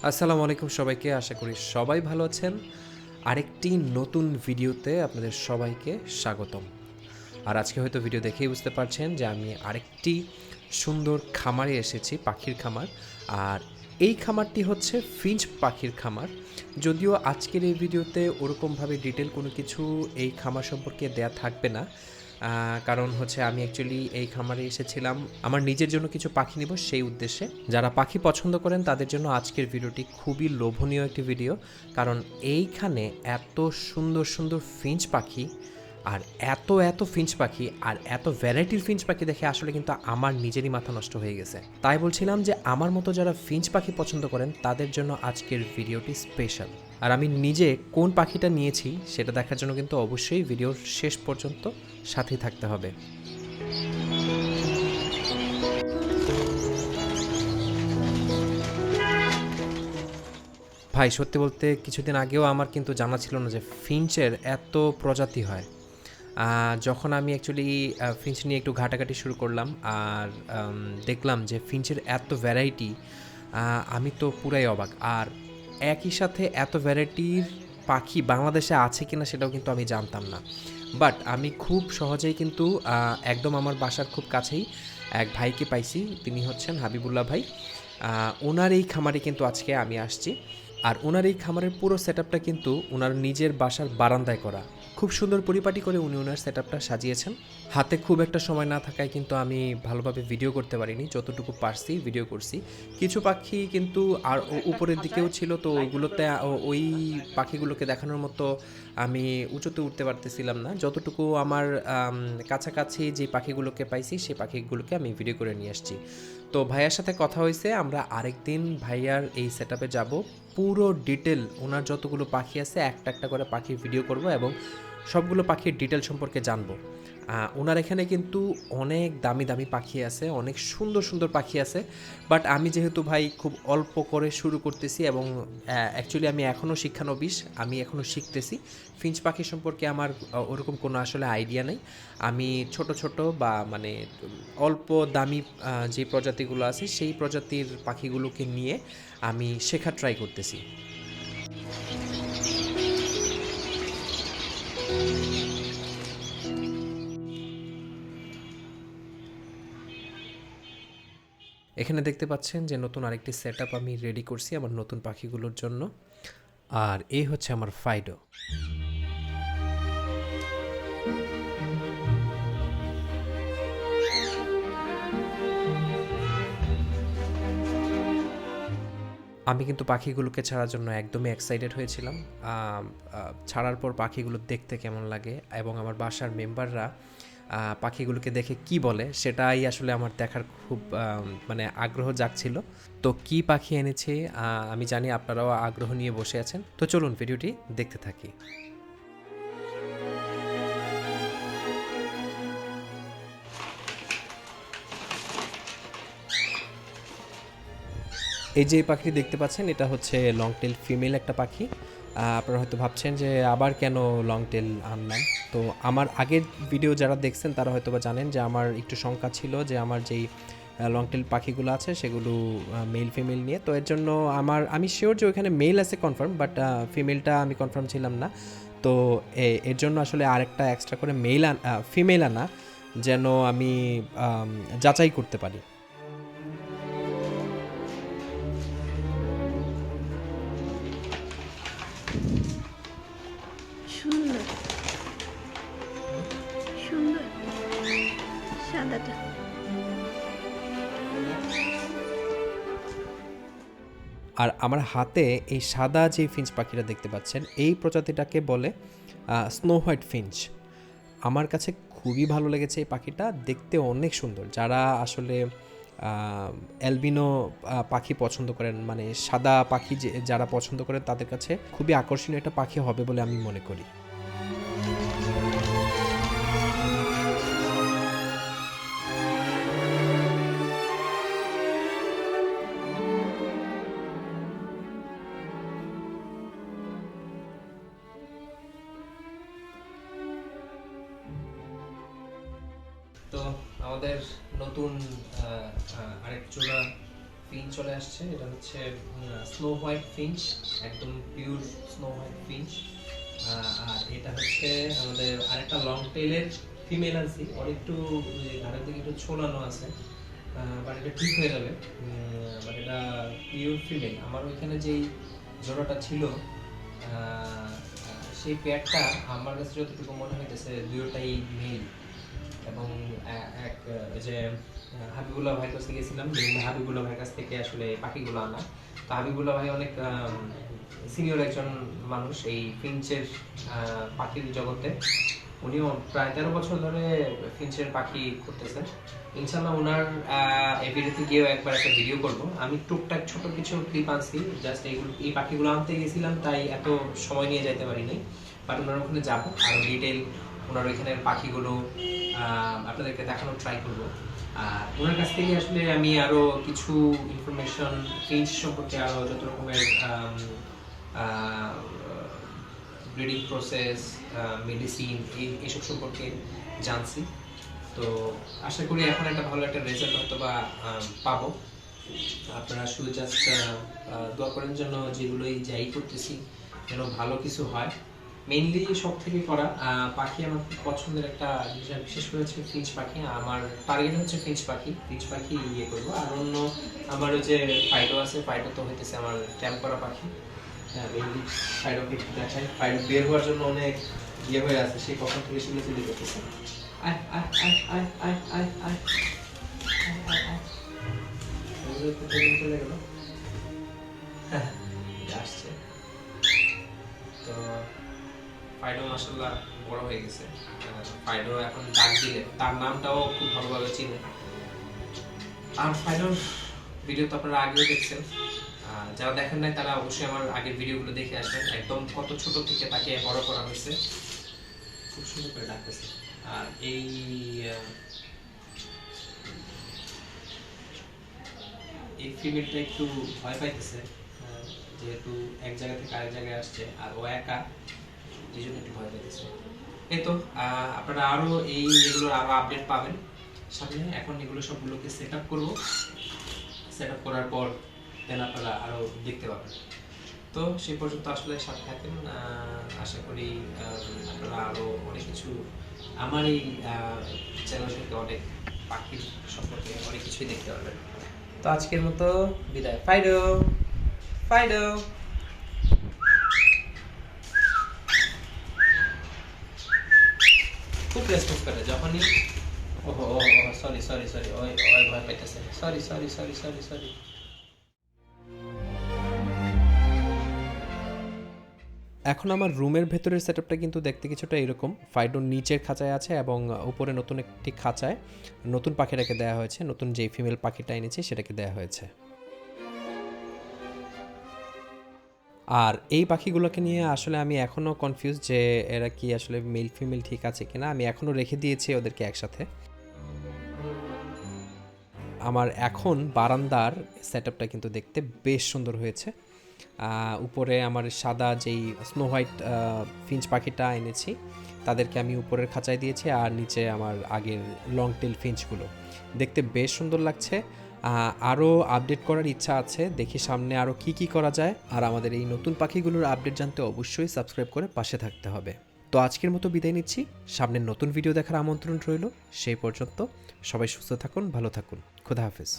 আসসালামু আলাইকুম সবাইকে, আশা করি সবাই ভালো আছেন। আরেকটি নতুন ভিডিওতে আপনাদের সবাইকে স্বাগতম। আর আজকে হয়তো ভিডিও দেখেই বুঝতে পারছেন যে আমি আরেকটি সুন্দর খামারে এসেছি, পাখির খামার। আর এই খামারটি হচ্ছে ফিঞ্চ পাখির খামার। যদিও আজকের এই ভিডিওতে ওরকমভাবে ডিটেল কোনো কিছু এই খামার সম্পর্কে দেয়া থাকবে না, কারণ হচ্ছে আমি অ্যাকচুয়ালি এই খামারে এসেছিলাম আমার নিজের জন্য কিছু পাখি নিব সেই উদ্দেশ্যে। যারা পাখি পছন্দ করেন তাদের জন্য আজকের ভিডিওটি খুবই লোভনীয় একটি ভিডিও, কারণ এইখানে এত সুন্দর সুন্দর ফিঞ্চ পাখি আর এত ফিঞ্চ পাখি আর এত ভ্যারাইটির ফিঞ্চ পাখি দেখে আসলে কিন্তু আমার নিজেরই মাথা নষ্ট হয়ে গেছে। তাই বলছিলাম যে আমার মতো যারা ফিঞ্চ পাখি পছন্দ করেন তাদের জন্য আজকের ভিডিওটি স্পেশাল। আর আমি নিজে কোন পাখিটা নিয়েছি সেটা দেখার জন্য কিন্তু অবশ্যই ভিডিওর শেষ পর্যন্ত সাথেই থাকতে হবে। ভাই সত্যি বলতে কিছুদিন আগেও আমার কিন্তু জানা ছিল না যে ফিঞ্চের এত প্রজাতি হয়। যখন আমি অ্যাকচুয়ালি ফিঞ্চ নিয়ে একটু ঘাটাঘাটি শুরু করলাম আর দেখলাম যে ফিঞ্চের এত ভ্যারাইটি, আমি তো পুরাই অবাক। আর একই সাথে এত ভ্যারাইটির পাখি বাংলাদেশে আছে কিনা সেটাও কিন্তু আমি জানতাম না। বাট আমি খুব সহজেই কিন্তু একদম আমার বাসার খুব কাছেই এক ভাইকে পাইছি, তিনি হচ্ছেন হাবিবুল্লাহ ভাই। ওনার এই খামারে কিন্তু আজকে আমি আসছি। আর ওনার এই খামারের পুরো সেটআপটা কিন্তু ওনার নিজের বাসার বারান্দায় করা। খুব সুন্দর পরিপাটি করে উনি ওনার সেটআপটা সাজিয়েছেন। হাতে খুব একটা সময় না থাকায় কিন্তু আমি ভালোভাবে ভিডিও করতে পারিনি, যতটুকু পারছি ভিডিও করছি। কিছু পাখি কিন্তু আর উপরের দিকেও ছিল, তো ওইগুলোতে ওই পাখিগুলোকে দেখানোর মতো আমি উঁচুতে উঠতে পারতেছিলাম না। যতটুকু আমার কাছাকাছি যে পাখিগুলোকে পাইছি সেই পাখিগুলোকে আমি ভিডিও করে নিয়ে আসছি। তো ভাইয়ার সাথে কথা হয়েছে, আমরা আরেকদিন ভাইয়ার এই সেটআপে যাব। পুরো ডিটেল ওনার যতগুলো পাখি আছে একটা একটা করে পাখির ভিডিও করব এবং সবগুলো পাখির ডিটেল সম্পর্কে জানবো। ওনার এখানে কিন্তু অনেক দামি দামি পাখি আছে, অনেক সুন্দর সুন্দর পাখি আছে। বাট আমি যেহেতু ভাই খুব অল্প করে শুরু করতেছি এবং অ্যাকচুয়ালি আমি এখনও শিক্ষানবিশ, আমি এখনও শিখতেছি। ফিঞ্চ পাখি সম্পর্কে আমার ওরকম কোনো আসলে আইডিয়া নেই। আমি ছোট ছোট বা মানে অল্প দামি যে প্রজাতিগুলো আছে সেই প্রজাতির পাখিগুলোকে নিয়ে আমি শেখার ট্রাই করতেছি। এখানে দেখতে পাচ্ছেন যে নতুন আরেকটি সেটআপ আমি রেডি করছি আমার নতুন পাখিগুলোর জন্য। আর এই হচ্ছে আমার ফাইডো। আমি কিন্তু পাখিগুলোকে ছাড়ার জন্য একদমই এক্সাইটেড হয়েছিলাম। ছাড়ার পর পাখিগুলো দেখতে কেমন লাগে এবং আমার বাসার মেম্বাররা পাখিগুলোকে দেখে কি বলে সেটাই আসলে আমার দেখার খুব মানে আগ্রহ জাগছিল। তো কি পাখি এনেছি আমি জানি আপনারাও আগ্রহ নিয়ে বসে আছেন, তো চলুন ভিডিওটি দেখতে থাকি। এই যে পাখি দেখতে পাচ্ছেন এটা হচ্ছে লং টেল ফিমেল একটা পাখি। আপনারা হয়তো ভাবছেন যে আবার কেন লং টেল আনলাম। তো আমার আগের ভিডিও যারা দেখছেন তারা হয়তো বা জানেন যে আমার একটু শঙ্কা ছিল যে আমার যেই লং টেল পাখিগুলো আছে সেগুলো মেল ফিমেল নিয়ে। তো এর জন্য আমি শিওর যে ওইখানে মেল আছে কনফার্ম, বাট ফিমেলটা আমি কনফার্ম ছিলাম না। তো এর জন্য আসলে আরেকটা এক্সট্রা করে ফিমেল আনা, যেন আমি যাচাই করতে পারি। সুন্দর সুন্দর সাদাটা। আর আমার হাতে এই সাদা যে ফিঞ্চ পাখিটা দেখতে পাচ্ছেন এই প্রজাতিটাকে বলে স্নো হোয়াইট ফিঞ্চ। আমার কাছে খুবই ভালো লেগেছে এই পাখিটা, দেখতে অনেক সুন্দর। যারা আসলে অ্যালবিনো পাখি পছন্দ করেন, মানে সাদা পাখি যারা পছন্দ করেন তাদের কাছে খুবই আকর্ষণীয় একটা পাখি হবে বলে আমি মনে করি। তো আমাদের আমাদের নতুন আরেক জোড়া ফিঞ্চ চলে আসছে। এটা হচ্ছে স্নো হোয়াইট ফিঞ্চ, একদম পিওর স্নো হোয়াইট ফিঞ্চ। আর এটা হচ্ছে আমাদের আরেকটা লং টেইলের ফিমেল আনছি, ওর একটু ঘাড়ের দিকে একটু ছোলানো আছে, বাট এটা ঠিক হয়ে যাবে। বাট এটা পিওর ফিমেল। আমার ওইখানে যেই জোড়াটা ছিল সেই পেয়ারটা আমার কাছে যতটুকু মনে হইতেছে দুটোটাই মেল। এবং এক যে হাবিবুল্লাহ ভাইয়ের কাছে গেছিলাম, হাবিবুল্লাহ ভাইয়ের কাছ থেকে আসলে পাখিগুলো আনা। তো হাবিবুল্লাহ ভাই অনেক সিনিয়র একজন মানুষ এই ফিঞ্চের পাখির জগতে। উনিও প্রায় 13 বছর ধরে ফিঞ্চের পাখি করতেছেন। ইনশাল্লাহ ওনার এভিডিতে গিয়েও একবার একটা ভিডিও করব। আমি টুকটাক ছোট কিছু ক্লিপ আনছি, জাস্ট এই পাখিগুলো আনতে গেছিলাম তাই এত সময় নিয়ে যেতে পারিনি। বাট ওনার ওখানে যাবো, আরও ডিটেল ওনার ওইখানের পাখিগুলো আপনাদেরকে দেখানোর ট্রাই করবো। আর ওনার কাছ থেকে আসলে আমি আরও কিছু ইনফরমেশন ফিঞ্চ সম্পর্কে, আরও যত রকমের ব্রিডিং প্রসেস, মেডিসিন এইসব সম্পর্কে জানছি। তো আশা করি এখন একটা ভালো একটা রেজাল্ট হয়তো বা পাবো। আপনারা শুধু জাস্ট দোয়া করেন যেন যেগুলোই যাই করতেছি যেন ভালো কিছু হয়। মেইনলি সব থেকে করা পাখি আমার খুব পছন্দের একটা জিনিস, বিশেষ করে হচ্ছে ফিঞ্চ পাখি। আমার টার্গেট হচ্ছে ফিঞ্চ পাখি ইয়ে করবো। আর অন্য আমার যে ফাইডো আছে, ফাইডো তো হইতেছে আমার ট্যাম্প করা পাখি। হ্যাঁ, মেইনলি ফাইডোকে দেখাই। ফাইডো বের হওয়ার জন্য অনেক ইয়ে হয়ে আছে, সেই কখন থেকে শুনে চিলি করতেছে। আয় আয় আয় আয় আয় আয় আয় আয় আয়। চলে গেল, আসছে। তো ফাইডো মাশাআল্লাহ বড় হয়ে গেছে। ফাইডো এখন ডাক দিলে তার নামটাও খুব ভালোভাবে চিনে। আর ফাইডোর ভিডিও তো আপনারা আগেও দেখছেন, যারা দেখেন নাই তারা অবশ্যই আমার আগের ভিডিওগুলো দেখে আসবেন। একদম কত ছোট থেকে তাকে বড় করা হয়েছে, খুব সুন্দর করে ডাকতেছে। আর এই ফিমেলটা একটু ভয় পাইতেছে, যেহেতু এক জায়গা থেকে আরেক জায়গায় আসছে আর ও একা, এই জন্য একটু ভয় পাইতেছে। এই তো আপনারা আরও এগুলোর আরও আপডেট পাবেন সামনে। এখন এগুলো সবগুলোকে সেট আপ করবো, সেট আপ করার পর দেন আপনারা আরও দেখতে পাবেন। তো সেই পর্যন্ত আসলে সাথে থাকেন। আশা করি আপনারা আরও অনেক কিছু আমার এই চ্যানেল থেকে অনেক পাখির সম্পর্কে অনেক কিছুই দেখতে পারবেন। তো আজকের মতো বিদায়। ফাইডো ফাইডো খুব রেসপন্স করে যখনই ওহো ওহো সরি সরি সরি ওই ওই ভয় পাইতেছে। Sorry sorry sorry sorry sorry. এখন আমার রুমের ভেতরের সেটআপটা কিন্তু দেখতে কিছুটা এরকম। ফাইডোর নিচের খাঁচায় আছে এবং উপরে নতুন একটি খাঁচায় নতুন পাখিটাকে দেওয়া হয়েছে, নতুন যেই ফিমেল পাখিটা এনেছি সেটাকে দেওয়া হয়েছে। আর এই পাখিগুলোকে নিয়ে আসলে আমি এখনও কনফিউজ যে এরা কি আসলে মেল ফিমেল ঠিক আছে কিনা। আমি এখনও রেখে দিয়েছি ওদেরকে একসাথে। আমার এখন বারান্দার সেটআপটা কিন্তু দেখতে বেশ সুন্দর হয়েছে। উপরে আমার সাদা যেই স্নো হোয়াইট ফিঞ্চ পাখিটা এনেছি তাদেরকে আমি উপরের খাঁচায় দিয়েছি, আর নিচে আমার আগের লং টেল ফিঞ্চগুলো দেখতে বেশ সুন্দর লাগছে। আরও আপডেট করার ইচ্ছা আছে, দেখি সামনে আরও কি করা যায়। আর আমাদের এই নতুন পাখিগুলোর আপডেট জানতে অবশ্যই সাবস্ক্রাইব করে পাশে থাকতে হবে। তো আজকের মতো বিদায় নিচ্ছি, সামনের নতুন ভিডিও দেখার আমন্ত্রণ রইল। সেই পর্যন্ত সবাই সুস্থ থাকুন, ভালো থাকুন, খোদা হাফেজ।